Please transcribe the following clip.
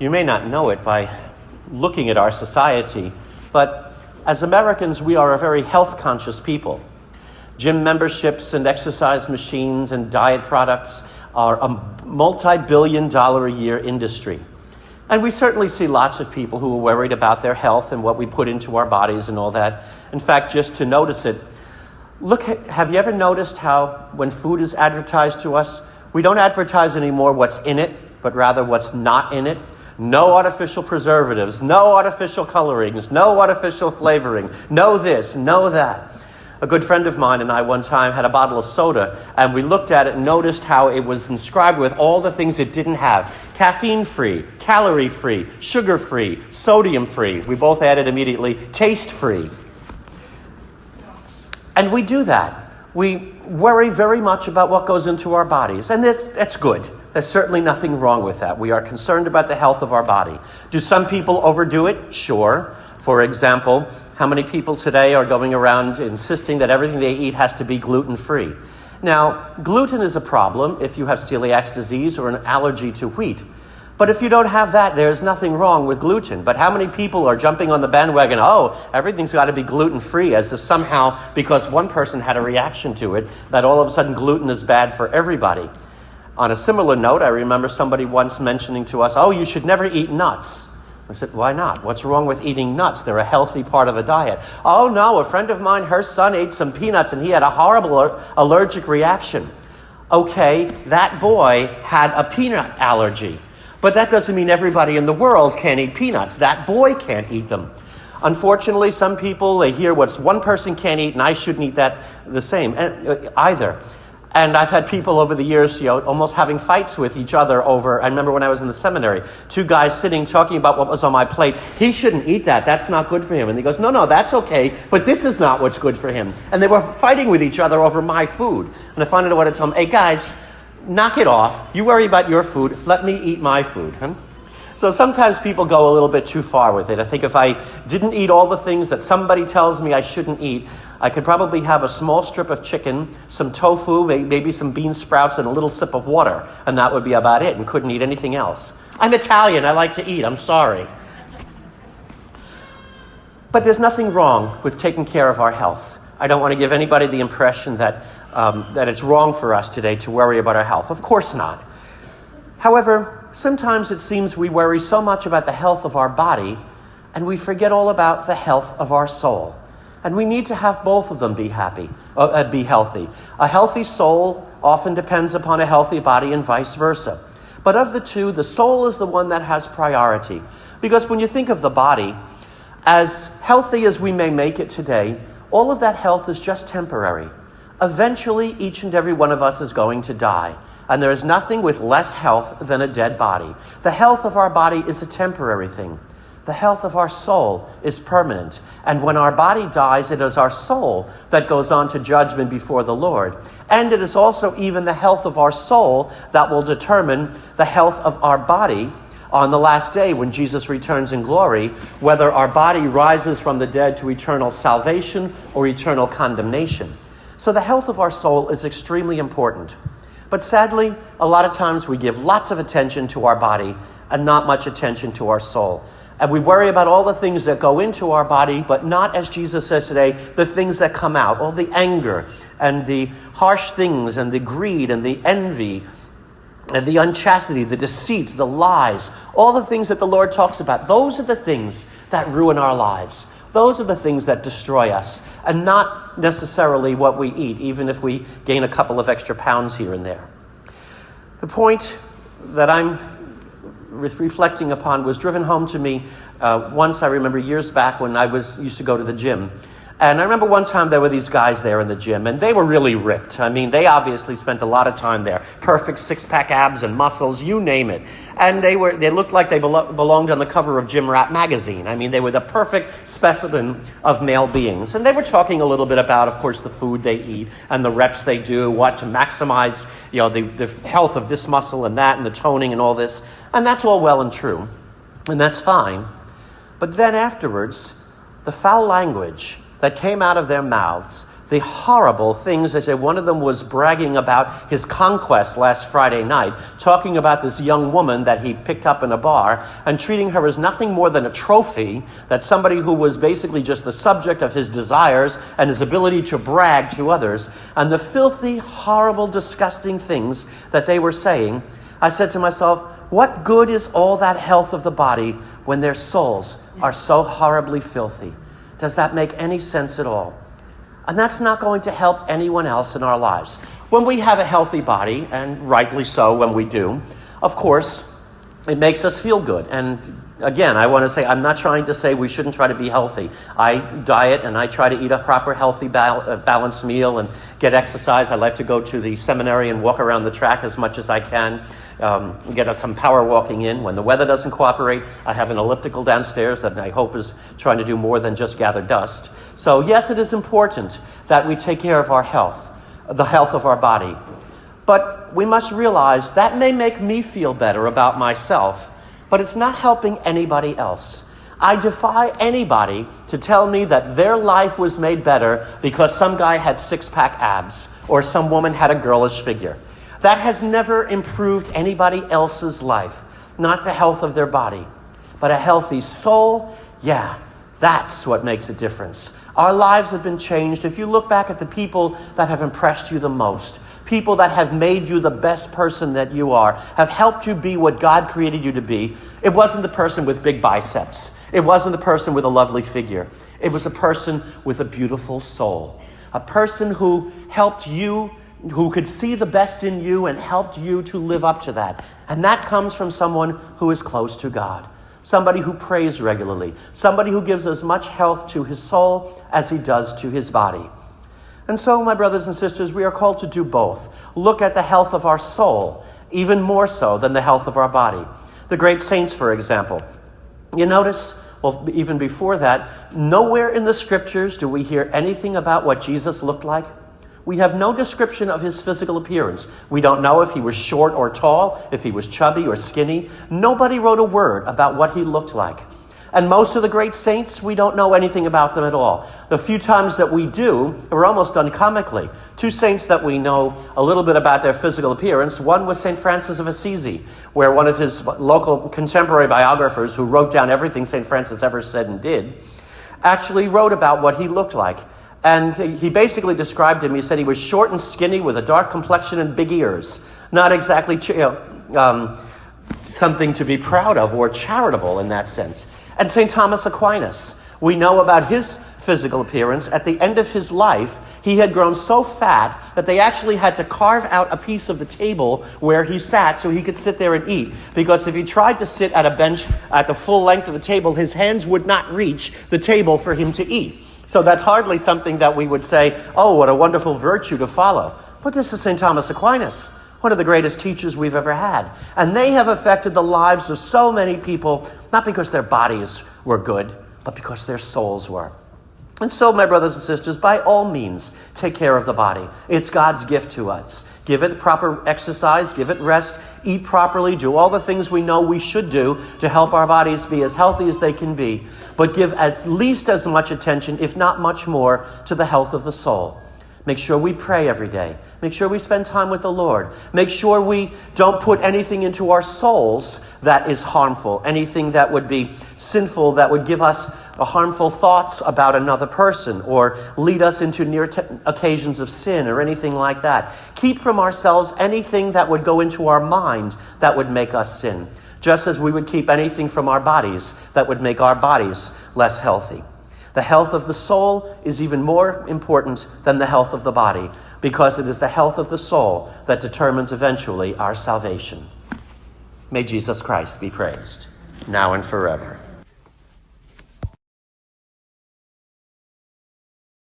You may not know it by looking at our society, but as Americans, we are a very health-conscious people. Gym memberships and exercise machines and diet products are a multi-billion-dollar-a-year industry. And we certainly see lots of people who are worried about their health and what we put into our bodies and all that. In fact, just to notice it, have you ever noticed how when food is advertised to us, we don't advertise anymore what's in it, but rather what's not in it? No artificial preservatives, no artificial colorings, no artificial flavoring, no this, no that. A good friend of mine and I one time had a bottle of soda, and we looked at it and noticed how it was inscribed with all the things it didn't have. Caffeine-free, calorie-free, sugar-free, sodium-free. We both added immediately, taste-free. And we do that. We worry very much about what goes into our bodies, and that's good. There's certainly nothing wrong with that. We are concerned about the health of our body. Do some people overdo it? Sure. For example, how many people today are going around insisting that everything they eat has to be gluten-free? Now, gluten is a problem if you have celiac disease or an allergy to wheat. But if you don't have that, there's nothing wrong with gluten. But how many people are jumping on the bandwagon, everything's got to be gluten-free, as if somehow, because one person had a reaction to it, that all of a sudden gluten is bad for everybody. On a similar note, I remember somebody once mentioning to us, you should never eat nuts. I said, why not? What's wrong with eating nuts? They're a healthy part of a diet. Oh, no, a friend of mine, her son ate some peanuts and he had a horrible allergic reaction. Okay, that boy had a peanut allergy. But that doesn't mean everybody in the world can't eat peanuts. That boy can't eat them. Unfortunately, some people, they hear what one person can't eat and I shouldn't eat that the same either. And I've had people over the years, almost having fights with each other over, I remember when I was in the seminary, two guys sitting talking about what was on my plate. He shouldn't eat that. That's not good for him. And he goes, no, that's okay, but this is not what's good for him. And they were fighting with each other over my food. And I finally wanted to tell them, hey guys, knock it off. You worry about your food. Let me eat my food. So sometimes people go a little bit too far with it. I think if I didn't eat all the things that somebody tells me I shouldn't eat, I could probably have a small strip of chicken, some tofu, maybe some bean sprouts, and a little sip of water. And that would be about it, and couldn't eat anything else. I'm Italian. I like to eat. I'm sorry. But there's nothing wrong with taking care of our health. I don't want to give anybody the impression that it's wrong for us today to worry about our health. Of course not. However, sometimes it seems we worry so much about the health of our body and we forget all about the health of our soul. And we need to have both of them be healthy. A healthy soul often depends upon a healthy body and vice versa. But of the two, the soul is the one that has priority. Because when you think of the body, as healthy as we may make it today, all of that health is just temporary. Eventually, each and every one of us is going to die. And there is nothing with less health than a dead body. The health of our body is a temporary thing. The health of our soul is permanent. And when our body dies, it is our soul that goes on to judgment before the Lord. And it is also even the health of our soul that will determine the health of our body on the last day when Jesus returns in glory, whether our body rises from the dead to eternal salvation or eternal condemnation. So the health of our soul is extremely important. But sadly, a lot of times we give lots of attention to our body and not much attention to our soul. And we worry about all the things that go into our body, but not, as Jesus says today, the things that come out, all the anger and the harsh things and the greed and the envy and the unchastity, the deceit, the lies, all the things that the Lord talks about. Those are the things that ruin our lives. Those are the things that destroy us, and not necessarily what we eat, even if we gain a couple of extra pounds here and there. The point that I'm reflecting upon was driven home to me once, I remember years back when I used to go to the gym. And I remember one time there were these guys there in the gym, and they were really ripped. I mean, they obviously spent a lot of time there. Perfect six-pack abs and muscles, you name it. And they looked like they belonged on the cover of Gym Rat magazine. I mean, they were the perfect specimen of male beings. And they were talking a little bit about, of course, the food they eat and the reps they do, what to maximize, the health of this muscle and that and the toning and all this. And that's all well and true. And that's fine. But then afterwards, the foul language that came out of their mouths, the horrible things that one of them was bragging about his conquest last Friday night, talking about this young woman that he picked up in a bar and treating her as nothing more than a trophy, that somebody who was basically just the subject of his desires and his ability to brag to others, and the filthy, horrible, disgusting things that they were saying. I said to myself, what good is all that health of the body when their souls are so horribly filthy? Does that make any sense at all? And that's not going to help anyone else in our lives. When we have a healthy body, and rightly so when we do, of course, it makes us feel good. And again, I want to say, I'm not trying to say we shouldn't try to be healthy. I diet and I try to eat a proper, healthy, balanced meal and get exercise. I like to go to the seminary and walk around the track as much as I can, get some power walking in. When the weather doesn't cooperate, I have an elliptical downstairs that I hope is trying to do more than just gather dust. So yes, it is important that we take care of our health, the health of our body. But we must realize that may make me feel better about myself, but it's not helping anybody else. I defy anybody to tell me that their life was made better because some guy had six-pack abs or some woman had a girlish figure. That has never improved anybody else's life, not the health of their body. But a healthy soul, yeah, that's what makes a difference. Our lives have been changed. If you look back at the people that have impressed you the most, people that have made you the best person that you are, have helped you be what God created you to be, it wasn't the person with big biceps. It wasn't the person with a lovely figure. It was a person with a beautiful soul. A person who helped you, who could see the best in you and helped you to live up to that. And that comes from someone who is close to God. Somebody who prays regularly. Somebody who gives as much health to his soul as he does to his body. And so, my brothers and sisters, we are called to do both. Look at the health of our soul, even more so than the health of our body. The great saints, for example. You notice, well, even before that, nowhere in the scriptures do we hear anything about what Jesus looked like. We have no description of his physical appearance. We don't know if he was short or tall, if he was chubby or skinny. Nobody wrote a word about what he looked like. And most of the great saints, we don't know anything about them at all. The few times that we do, we're almost done comically. Two saints that we know a little bit about their physical appearance. One was St. Francis of Assisi, where one of his local contemporary biographers, who wrote down everything St. Francis ever said and did, actually wrote about what he looked like. And he basically described him. He said he was short and skinny with a dark complexion and big ears. Not exactly something to be proud of or charitable in that sense. And St. Thomas Aquinas, we know about his physical appearance. At the end of his life, he had grown so fat that they actually had to carve out a piece of the table where he sat so he could sit there and eat. Because if he tried to sit at a bench at the full length of the table, his hands would not reach the table for him to eat. So that's hardly something that we would say, oh, what a wonderful virtue to follow. But this is St. Thomas Aquinas, one of the greatest teachers we've ever had. And they have affected the lives of so many people, not because their bodies were good, but because their souls were. And so, my brothers and sisters, by all means, take care of the body. It's God's gift to us. Give it proper exercise, give it rest, eat properly, do all the things we know we should do to help our bodies be as healthy as they can be. But give at least as much attention, if not much more, to the health of the soul. Make sure we pray every day. Make sure we spend time with the Lord. Make sure we don't put anything into our souls that is harmful, anything that would be sinful, that would give us harmful thoughts about another person or lead us into near occasions of sin or anything like that. Keep from ourselves anything that would go into our mind that would make us sin, just as we would keep anything from our bodies that would make our bodies less healthy. The health of the soul is even more important than the health of the body, because it is the health of the soul that determines eventually our salvation. May Jesus Christ be praised, now and forever.